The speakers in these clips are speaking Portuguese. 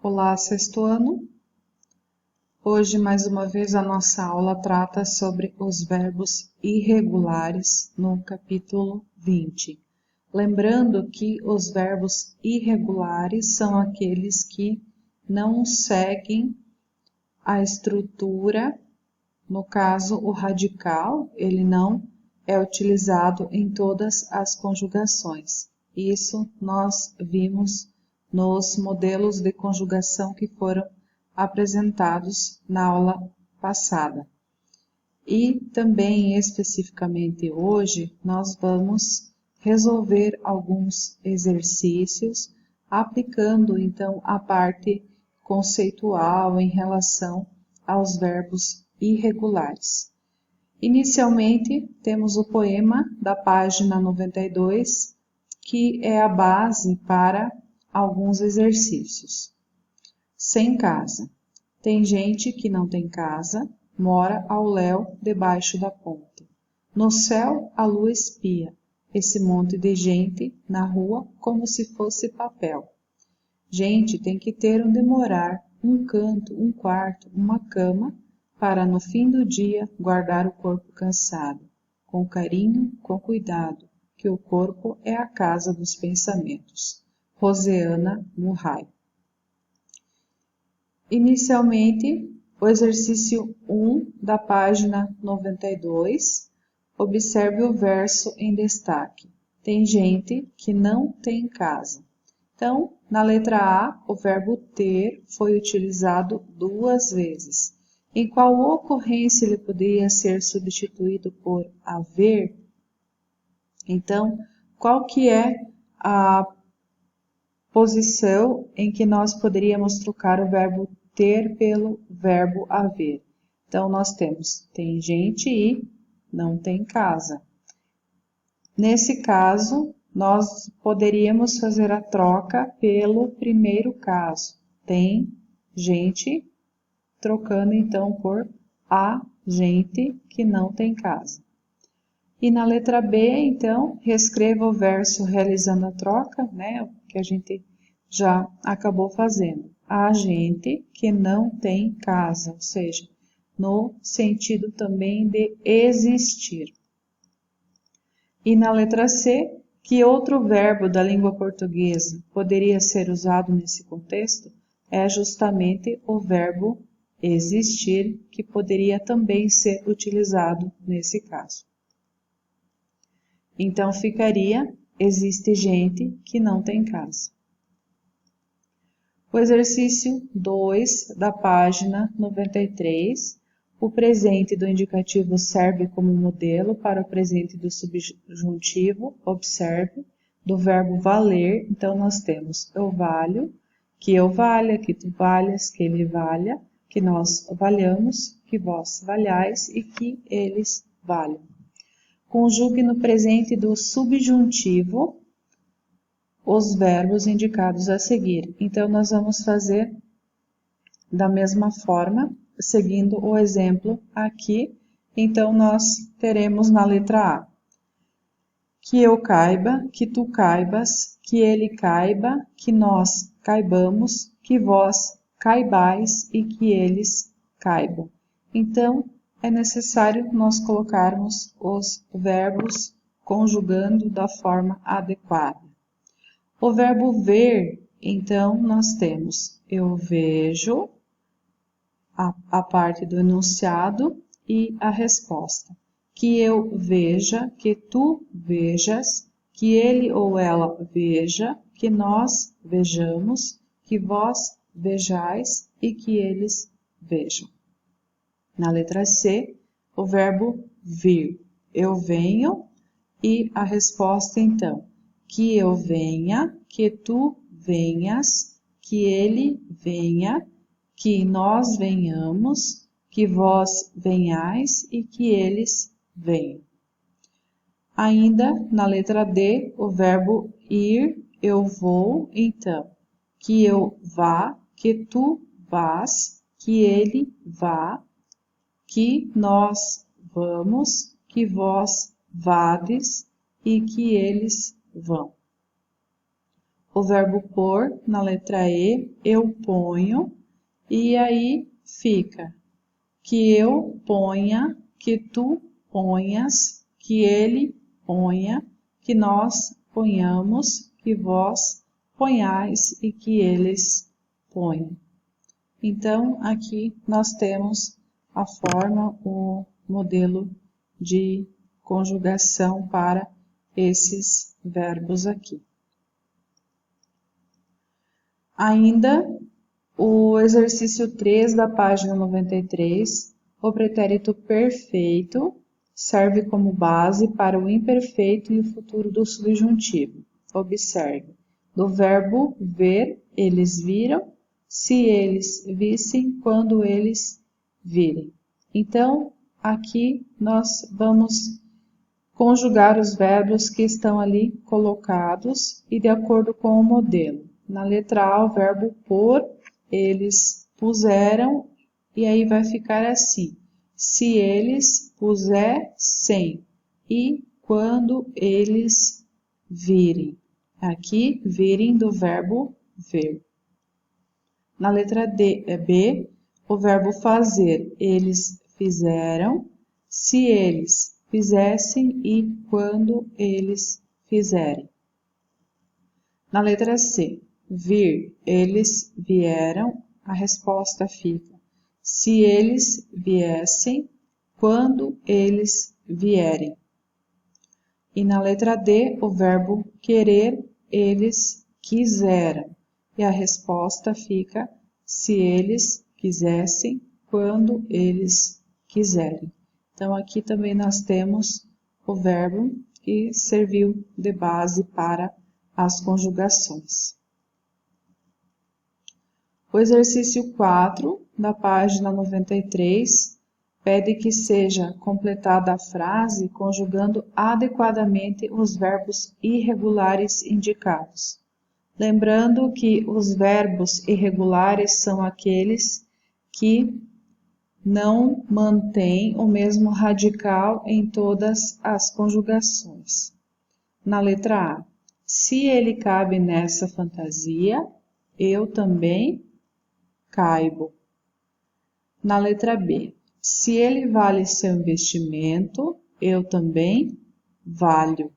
Olá, sexto ano. Hoje, mais uma vez, a nossa aula trata sobre os verbos irregulares no capítulo 20. Lembrando que os verbos irregulares são aqueles que não seguem a estrutura, no caso, o radical, ele não é utilizado em todas as conjugações. Isso nós vimos nos modelos de conjugação que foram apresentados na aula passada. E também, especificamente hoje, nós vamos resolver alguns exercícios, aplicando então a parte conceitual em relação aos verbos irregulares. Inicialmente, temos o poema da página 92, que é a base para alguns exercícios. Sem casa. Tem gente que não tem casa, mora ao léu debaixo da ponte. No céu a lua espia, esse monte de gente na rua como se fosse papel. Gente tem que ter onde morar, um canto, um quarto, uma cama, para no fim do dia guardar o corpo cansado, com carinho, com cuidado, que o corpo é a casa dos pensamentos. Rosiana Murray. Inicialmente, o exercício 1 da página 92, observe o verso em destaque. Tem gente que não tem casa. Então, na letra A, o verbo ter foi utilizado 2 vezes. Em qual ocorrência ele poderia ser substituído por haver? Então, qual que é a posição em que nós poderíamos trocar o verbo ter pelo verbo haver? Então, nós temos tem gente e não tem casa. Nesse caso, nós poderíamos fazer a troca pelo primeiro caso. Tem gente, trocando então por a gente que não tem casa. E na letra B, então, reescreva o verso realizando a troca, né, que a gente já acabou fazendo. A gente que não tem casa, ou seja, no sentido também de existir. E na letra C, que outro verbo da língua portuguesa poderia ser usado nesse contexto? É justamente o verbo existir, que poderia também ser utilizado nesse caso. Então, ficaria, existe gente que não tem casa. O exercício 2 da página 93, o presente do indicativo serve como modelo para o presente do subjuntivo, observe, do verbo valer. Então, nós temos eu valho, que eu valha, que tu valhas, que ele valha, que nós valhamos, que vós valhais e que eles valham. Conjugue no presente do subjuntivo os verbos indicados a seguir. Então, nós vamos fazer da mesma forma, seguindo o exemplo aqui. Então, nós teremos na letra A: que eu caiba, que tu caibas, que ele caiba, que nós caibamos, que vós caibais e que eles caibam. Então, é necessário nós colocarmos os verbos conjugando da forma adequada. O verbo ver, então, nós temos eu vejo, a parte do enunciado e a resposta. Que eu veja, que tu vejas, que ele ou ela veja, que nós vejamos, que vós vejais e que eles vejam. Na letra C, o verbo vir. Eu venho e a resposta então. Que eu venha, que tu venhas, que ele venha, que nós venhamos, que vós venhais e que eles venham. Ainda na letra D, o verbo ir, eu vou, então. Que eu vá, que tu vás, que ele vá, que nós vamos, que vós vades e que eles vão. o verbo pôr, na letra E, eu ponho, e aí fica que eu ponha, que tu ponhas, que ele ponha, que nós ponhamos, que vós ponhais e que eles ponham. Então, aqui nós temos a forma, o modelo de conjugação para esses verbos aqui. Ainda o exercício 3 da página 93, o pretérito perfeito serve como base para o imperfeito e o futuro do subjuntivo. Observe, do verbo ver, eles viram, se eles vissem, quando eles virem. Então, aqui nós vamos conjugar os verbos que estão ali colocados e de acordo com o modelo. Na letra A, o verbo pôr, eles puseram, e aí vai ficar assim: se eles pusessem e quando eles virem. Aqui, virem do verbo ver. Na letra B, o verbo fazer, eles fizeram, se eles fizessem e quando eles fizerem. Na letra C, vir, eles vieram, a resposta fica: se eles viessem, quando eles vierem. E na letra D, o verbo querer, eles quiseram, e a resposta fica: se eles quisessem, quando eles quiserem. Então, aqui também nós temos o verbo que serviu de base para as conjugações. O exercício 4, da página 93, pede que seja completada a frase conjugando adequadamente os verbos irregulares indicados. Lembrando que os verbos irregulares são aqueles que não mantém o mesmo radical em todas as conjugações. Na letra A, se ele cabe nessa fantasia, eu também caibo. Na letra B, se ele vale seu investimento, eu também valho.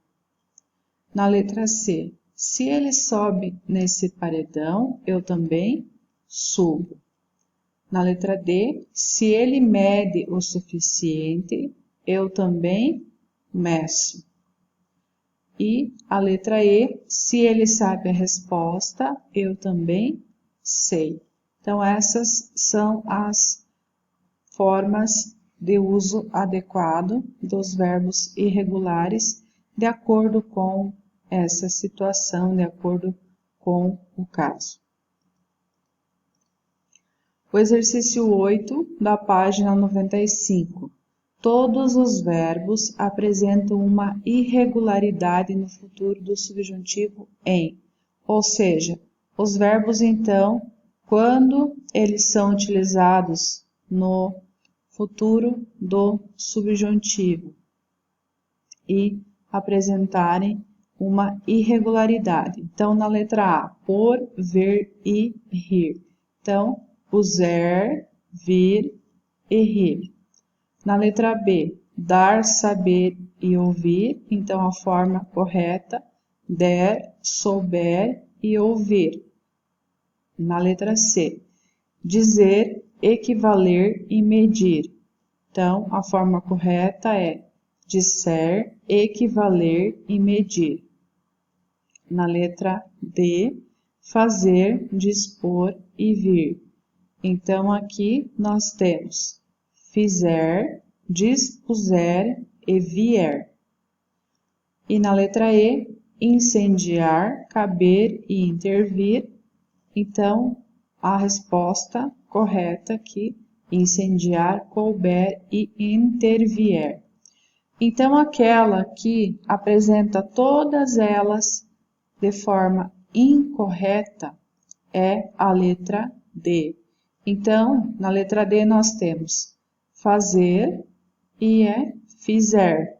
Na letra C, se ele sobe nesse paredão, eu também subo. Na letra D, se ele mede o suficiente, eu também meço. E a letra E, se ele sabe a resposta, eu também sei. Então, essas são as formas de uso adequado dos verbos irregulares, de acordo com essa situação, de acordo com o caso. O exercício 8, da página 95. Todos os verbos apresentam uma irregularidade no futuro do subjuntivo em, ou seja, os verbos, então, quando eles são utilizados no futuro do subjuntivo e apresentarem uma irregularidade. Então, na letra A, por, ver e rir. Então, puser, vir e rir. Na letra B, dar, saber e ouvir. Então, a forma correta, der, souber e ouvir. Na letra C, dizer, equivaler e medir. Então, a forma correta é disser, equivaler e medir. Na letra D, fazer, dispor e vir. Então, aqui nós temos fizer, dispuser e vier. E na letra E, incendiar, caber e intervir. Então, a resposta correta aqui, incendiar, couber e intervier. Então, aquela que apresenta todas elas de forma incorreta é a letra D. Então, na letra D nós temos fazer e é fizer,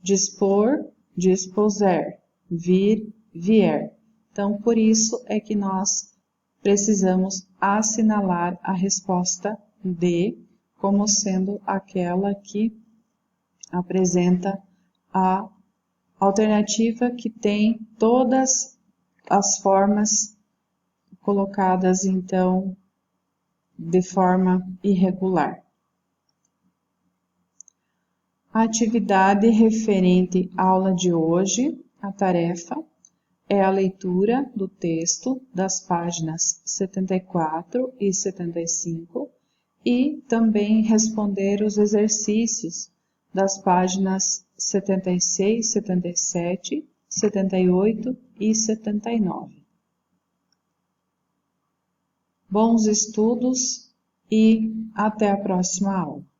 dispor, dispuser, vir, vier. Então, por isso é que nós precisamos assinalar a resposta D como sendo aquela que apresenta a alternativa que tem todas as formas colocadas, então, de forma irregular. A atividade referente à aula de hoje, a tarefa, é a leitura do texto das páginas 74 e 75 e também responder os exercícios das páginas 76, 77, 78 e 79. Bons estudos e até a próxima aula.